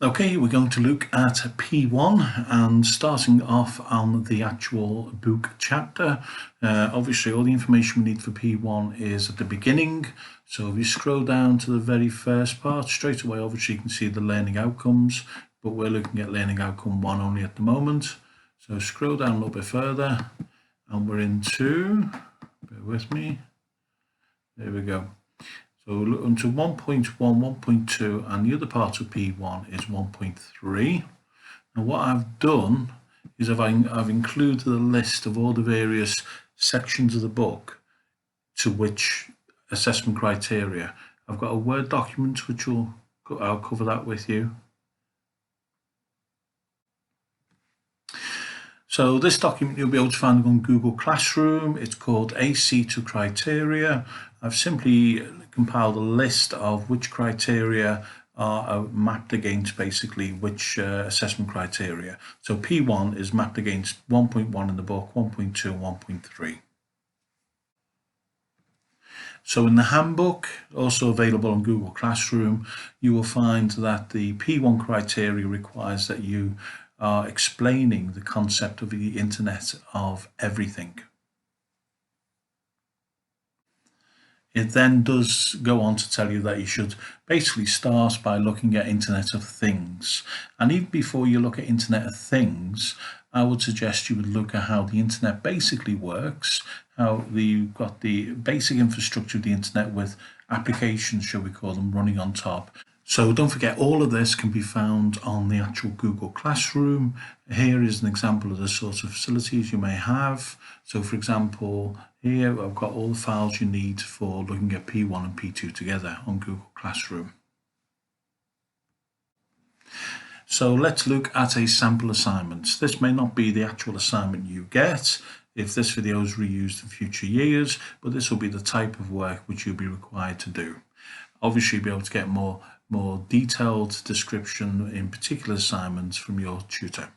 Okay, we're going to look at P1 and starting off on the actual book chapter. Obviously, all the information we need for P1 is at the beginning. So if you scroll down to the very first part, straight away, obviously, you can see the learning outcomes, but we're looking at learning outcome 1 only at the moment. So scroll down a little bit further and we're into, bear with me, there we go. So look onto 1.1, 1.2, and the other part of P1 is 1.3. And what I've done is I've included a list of all the various sections of the book to which assessment criteria. I've got a Word document which I'll cover that with you. So this document you'll be able to find on Google Classroom. It's called AC2 Criteria. I've simply compiled a list of which criteria are mapped against basically which assessment criteria. So P1 is mapped against 1.1 in the book, 1.2 and 1.3. So in the handbook, also available on Google Classroom, you will find that the P1 criteria requires that you are explaining the concept of the Internet of Everything. It then does go on to tell you that you should basically start by looking at Internet of Things. And even before you look at Internet of Things, I would suggest you would look at how the Internet basically works, how you've got the basic infrastructure of the Internet with applications, shall we call them, running on top. So don't forget, all of this can be found on the actual Google Classroom. Here is an example of the sorts of facilities you may have. So for example, here I've got all the files you need for looking at P1 and P2 together on Google Classroom. So let's look at a sample assignment. This may not be the actual assignment you get if this video is reused in future years, but this will be the type of work which you'll be required to do. Obviously, you'll be able to get more detailed description in particular assignments from your tutor.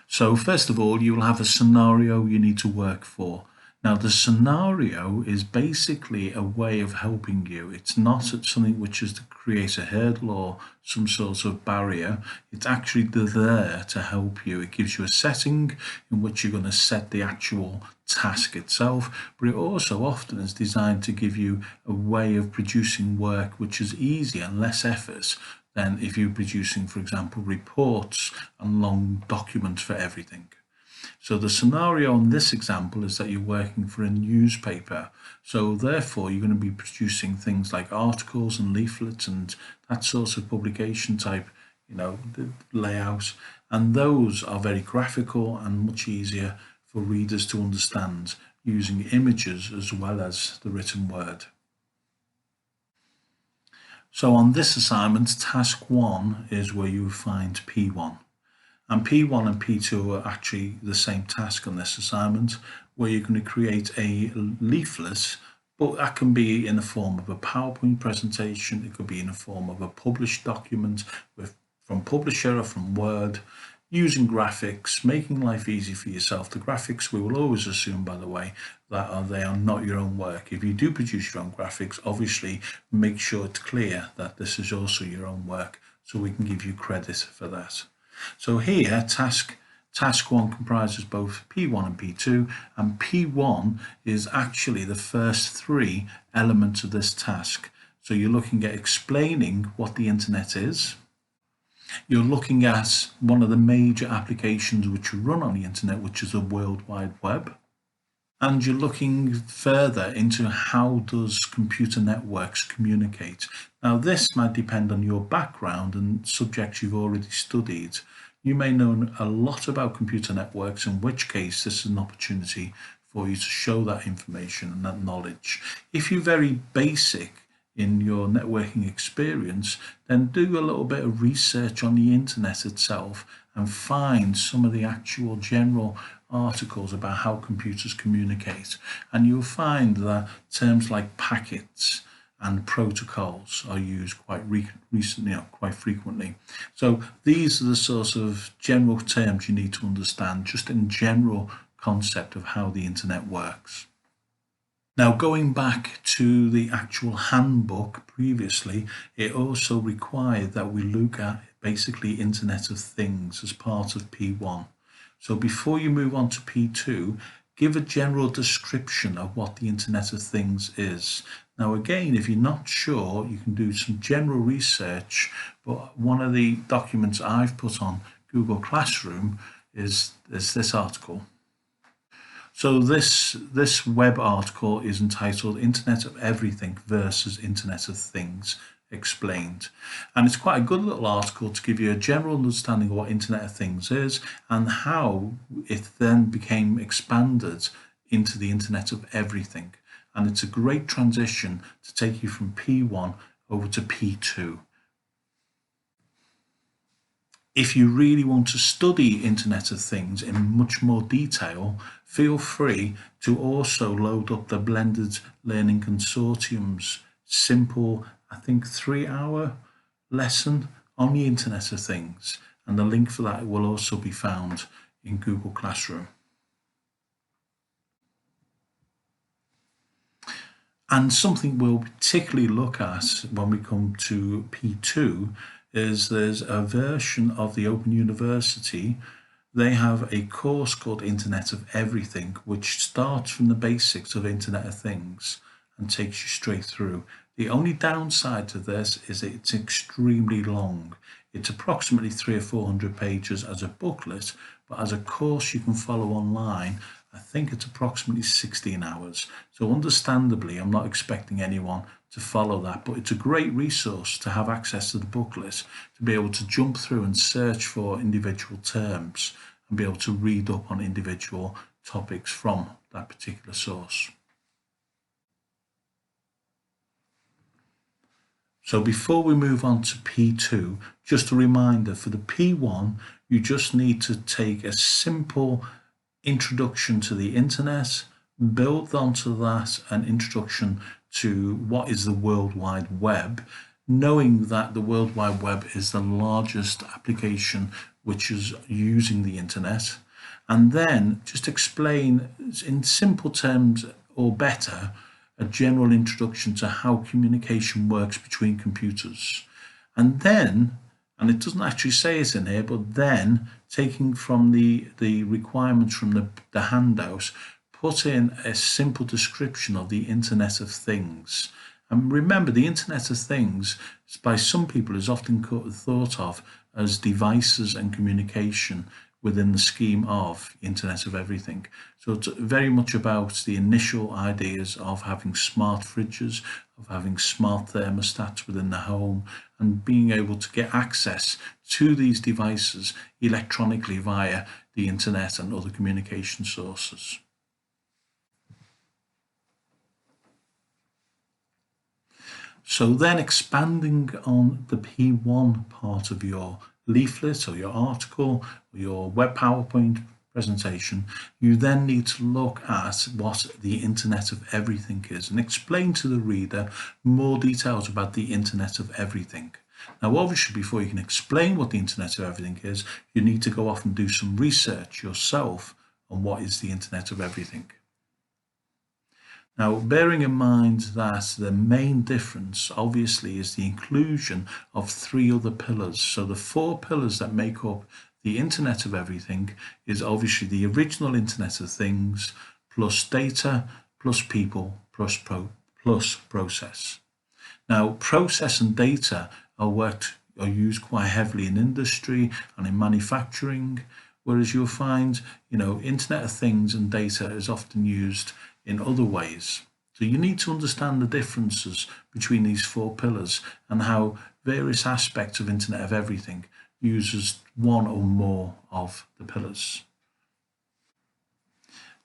So first of all, you will have a scenario you need to work for. Now the scenario is basically a way of helping you. It's not something which is to create a hurdle or some sort of barrier. It's actually there to help you. It gives you a setting in which you're going to set the actual task itself, but it also often is designed to give you a way of producing work which is easier and less effort than if you're producing, for example, reports and long documents for everything. So the scenario in this example is that you're working for a newspaper. So therefore, you're going to be producing things like articles and leaflets and that sort of publication type, the layout. And those are very graphical and much easier for readers to understand using images as well as the written word. So on this assignment, task 1 is where you find P1. And P1 and P2 are actually the same task on this assignment, where you're going to create a leaflet, but that can be in the form of a PowerPoint presentation. It could be in the form of a published document from Publisher or from Word, using graphics, making life easy for yourself. The graphics, we will always assume, by the way, that they are not your own work. If you do produce your own graphics, obviously make sure it's clear that this is also your own work, so we can give you credit for that. So here, task 1 comprises both P1 and P2, and P1 is actually the first 3 elements of this task. So you're looking at explaining what the Internet is. You're looking at one of the major applications which run on the Internet, which is the World Wide Web. And you're looking further into how does computer networks communicate. Now this might depend on your background and subjects you've already studied. You may know a lot about computer networks, in which case this is an opportunity for you to show that information and that knowledge. If you're very basic in your networking experience, then do a little bit of research on the Internet itself and find some of the actual general articles about how computers communicate. And you'll find that terms like packets and protocols are used quite frequently. So these are the sorts of general terms you need to understand, just in general concept of how the Internet works. Now, going back to the actual handbook previously, it also required that we look at basically Internet of Things as part of P1. So before you move on to P2, give a general description of what the Internet of Things is. Now, again, if you're not sure, you can do some general research, but one of the documents I've put on Google Classroom is this article. So this web article is entitled Internet of Everything versus Internet of Things Explained. And it's quite a good little article to give you a general understanding of what Internet of Things is and how it then became expanded into the Internet of Everything. And it's a great transition to take you from P1 over to P2. If you really want to study Internet of Things in much more detail, feel free to also load up the Blended Learning Consortium's simple, I think 3-hour lesson on the Internet of Things. And the link for that will also be found in Google Classroom. And something we'll particularly look at when we come to P2 is there's a version of the Open University. They have a course called Internet of Everything, which starts from the basics of Internet of Things and takes you straight through. The only downside to this is it's extremely long. It's approximately 300 or 400 pages as a booklet, but as a course you can follow online, I think it's approximately 16 hours. So understandably, I'm not expecting anyone to follow that, but it's a great resource to have access to the booklet, to be able to jump through and search for individual terms and be able to read up on individual topics from that particular source. So before we move on to P2, just a reminder, for the P1, you just need to take a simple introduction to the internet, build onto that an introduction to what is the World Wide Web, knowing that the World Wide Web is the largest application which is using the internet, and then just explain in simple terms or better a general introduction to how communication works between computers. And then, and it doesn't actually say it in here, but then taking from the requirements from the handout, put in a simple description of the Internet of Things. And remember, the Internet of Things, by some people, is often thought of as devices and communication within the scheme of Internet of Everything. So it's very much about the initial ideas of having smart fridges, of having smart thermostats within the home, and being able to get access to these devices electronically via the internet and other communication sources. So then expanding on the P1 part of your leaflet or your article or your web PowerPoint presentation, you then need to look at what the Internet of Everything is and explain to the reader more details about the Internet of Everything. Now, obviously, before you can explain what the Internet of Everything is, you need to go off and do some research yourself on what is the Internet of Everything. Now, bearing in mind that the main difference, obviously, is the inclusion of 3 other pillars. So the 4 pillars that make up the Internet of Everything is obviously the original Internet of Things, plus data, plus people, plus process. Now, process and data are used quite heavily in industry and in manufacturing, whereas you'll find, Internet of Things and data is often used in other ways. So you need to understand the differences between these 4 pillars and how various aspects of Internet of Everything uses one or more of the pillars.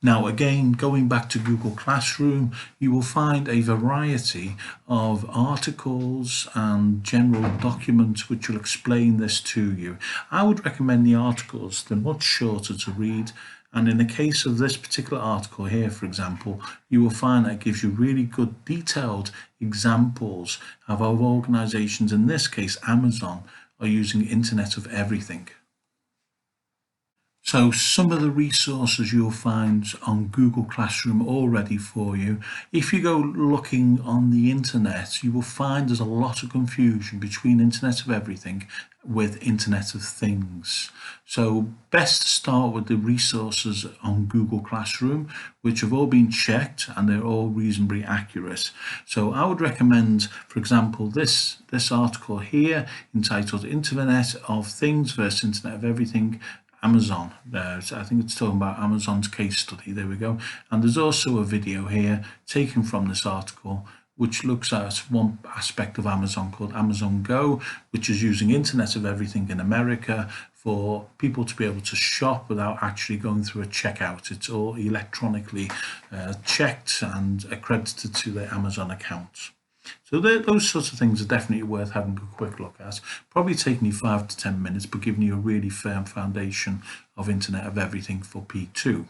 Now, again, going back to Google Classroom, you will find a variety of articles and general documents which will explain this to you. I would recommend the articles. They're much shorter to read. And in the case of this particular article here, for example, you will find that it gives you really good detailed examples of how organizations, in this case Amazon, are using Internet of Everything. So some of the resources you'll find on Google Classroom all ready for you. If you go looking on the internet, you will find there's a lot of confusion between Internet of Everything with Internet of Things. So best to start with the resources on Google Classroom, which have all been checked and they're all reasonably accurate. So I would recommend, for example, this article here entitled Internet of Things versus Internet of Everything, Amazon. So I think it's talking about Amazon's case study. There we go. And there's also a video here taken from this article which looks at one aspect of Amazon called Amazon Go, which is using Internet of Everything in America for people to be able to shop without actually going through a checkout. It's all electronically checked and accredited to their Amazon account. So those sorts of things are definitely worth having a quick look at. Probably taking you 5 to 10 minutes, but giving you a really firm foundation of Internet of Everything for P2.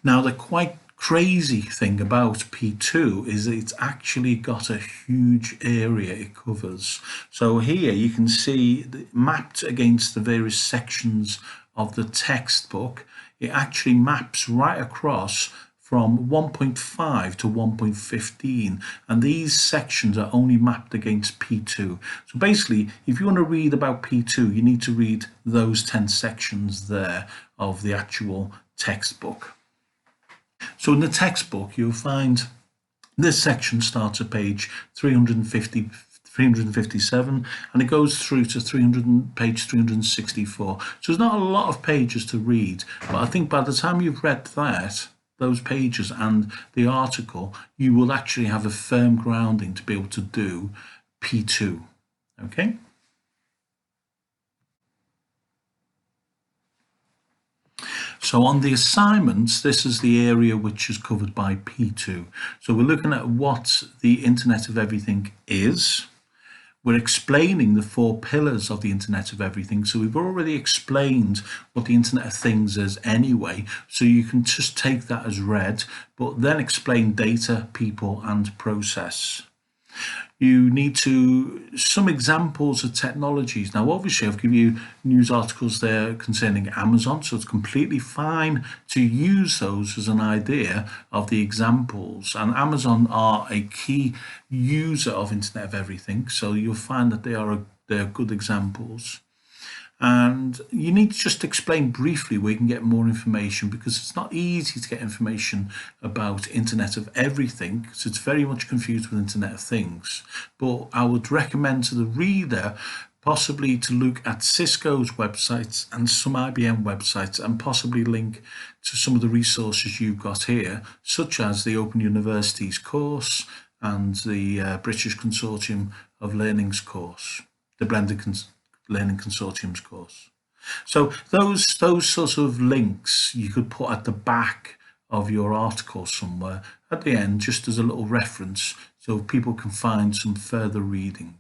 Now, the quite crazy thing about P2 is that it's actually got a huge area it covers. So here you can see mapped against the various sections of the textbook, it actually maps right across from 1.5 to 1.15, and these sections are only mapped against P2. So basically, if you want to read about P2, you need to read those 10 sections there of the actual textbook. So in the textbook, you'll find this section starts at page 357, and it goes through to page 364. So there's not a lot of pages to read, but I think by the time you've read those pages and the article, you will actually have a firm grounding to be able to do P2. Okay. So on the assignments, this is the area which is covered by P2. So we're looking at what the Internet of Everything is. We're explaining the 4 pillars of the Internet of Everything. So we've already explained what the Internet of Things is anyway. So you can just take that as read, but then explain data, people, and process. You need some examples of technologies. Now, obviously, I've given you news articles there concerning Amazon, so it's completely fine to use those as an idea of the examples. And Amazon are a key user of Internet of Everything, so you'll find that they are good examples. And you need to just explain briefly where you can get more information, because it's not easy to get information about Internet of Everything, so it's very much confused with Internet of Things. But I would recommend to the reader possibly to look at Cisco's websites and some IBM websites, and possibly link to some of the resources you've got here, such as the Open Universities course and the British Consortium of Learning's course, the Blended Learning Consortium's course. So those sorts of links you could put at the back of your article somewhere at the end, just as a little reference, so people can find some further reading.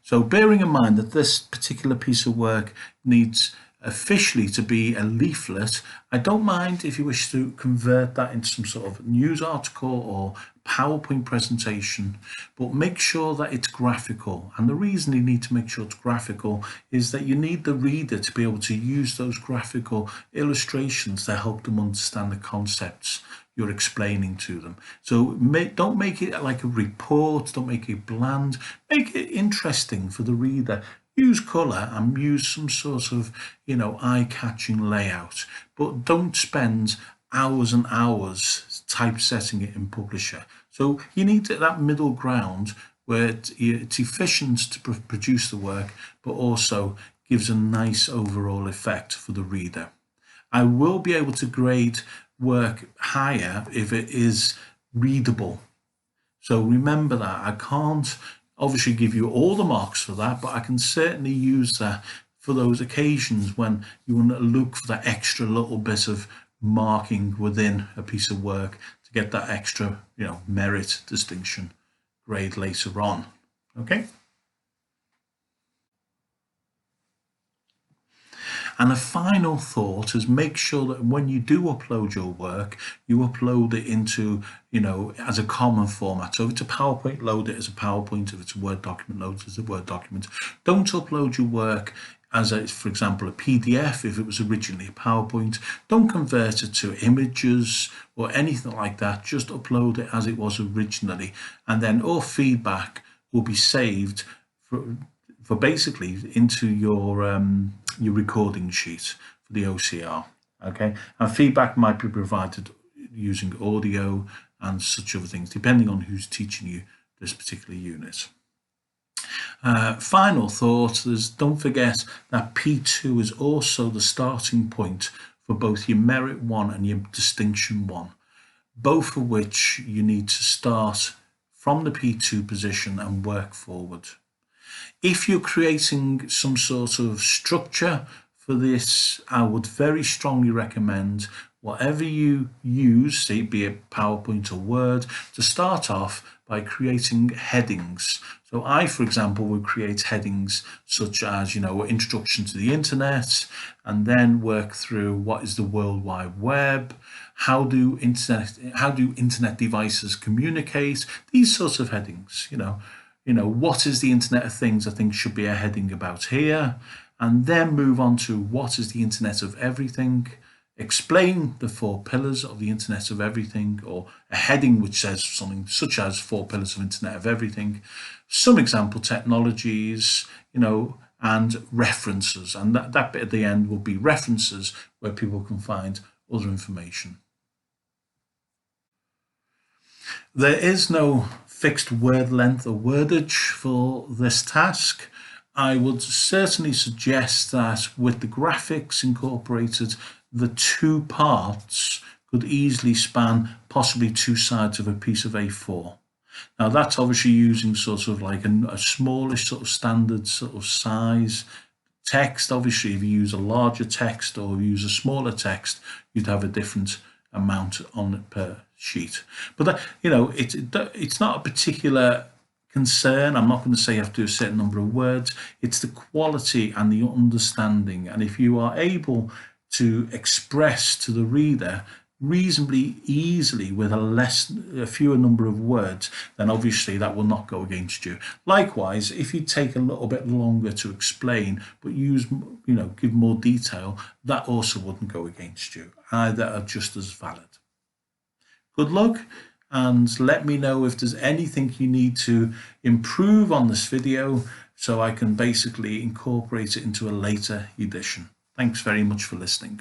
So bearing in mind that this particular piece of work needs officially to be a leaflet, I don't mind if you wish to convert that into some sort of news article or PowerPoint presentation, but make sure that it's graphical. And the reason you need to make sure it's graphical is that you need the reader to be able to use those graphical illustrations to help them understand the concepts you're explaining to them. So don't make it like a report, don't make it bland, make it interesting for the reader. Use colour and use some sort of, eye-catching layout, but don't spend hours and hours typesetting it in Publisher. So you need that middle ground where it's efficient to produce the work, but also gives a nice overall effect for the reader. I will be able to grade work higher if it is readable. So remember that. I can't obviously give you all the marks for that, but I can certainly use that for those occasions when you want to look for that extra little bit of marking within a piece of work to get that extra, merit distinction grade later on. Okay. And a final thought is make sure that when you do upload your work, you upload it into, as a common format. So if it's a PowerPoint, load it as a PowerPoint. If it's a Word document, load it as a Word document. Don't upload your work as a, for example, a PDF if it was originally a PowerPoint. Don't convert it to images or anything like that. Just upload it as it was originally, and then all feedback will be saved for basically into your recording sheet for the OCR. Okay, and feedback might be provided using audio and such other things, depending on who's teaching you this particular unit. Final thought is, don't forget that P2 is also the starting point for both your Merit 1 and your Distinction 1, both of which you need to start from the P2 position and work forward. If you're creating some sort of structure for this, I would very strongly recommend whatever you use, say be it PowerPoint or Word, to start off by creating headings. So I, for example, would create headings such as, introduction to the internet, and then work through what is the World Wide Web, how do internet devices communicate, these sorts of headings, what is the Internet of Things, I think should be a heading about here, and then move on to what is the Internet of Everything, explain the 4 pillars of the Internet of Everything, or a heading which says something such as 4 pillars of Internet of Everything, some example technologies, and references, and that bit at the end will be references where people can find other information. There is no fixed word length or wordage for this task. I would certainly suggest that with the graphics incorporated, the 2 parts could easily span possibly 2 sides of a piece of A4. Now that's obviously using sort of like a smallish sort of standard sort of size text. Obviously, if you use a larger text or use a smaller text, you'd have a different amount on it per sheet. But that, it's not a particular concern. I'm not going to say you have to do a certain number of words. It's the quality and the understanding. And if you are able to express to the reader reasonably easily with a fewer number of words, then obviously that will not go against you. Likewise, if you take a little bit longer to explain but give more detail, that also wouldn't go against you. Either are just as valid. Good luck, and let me know if there's anything you need to improve on this video so I can basically incorporate it into a later edition. Thanks very much for listening.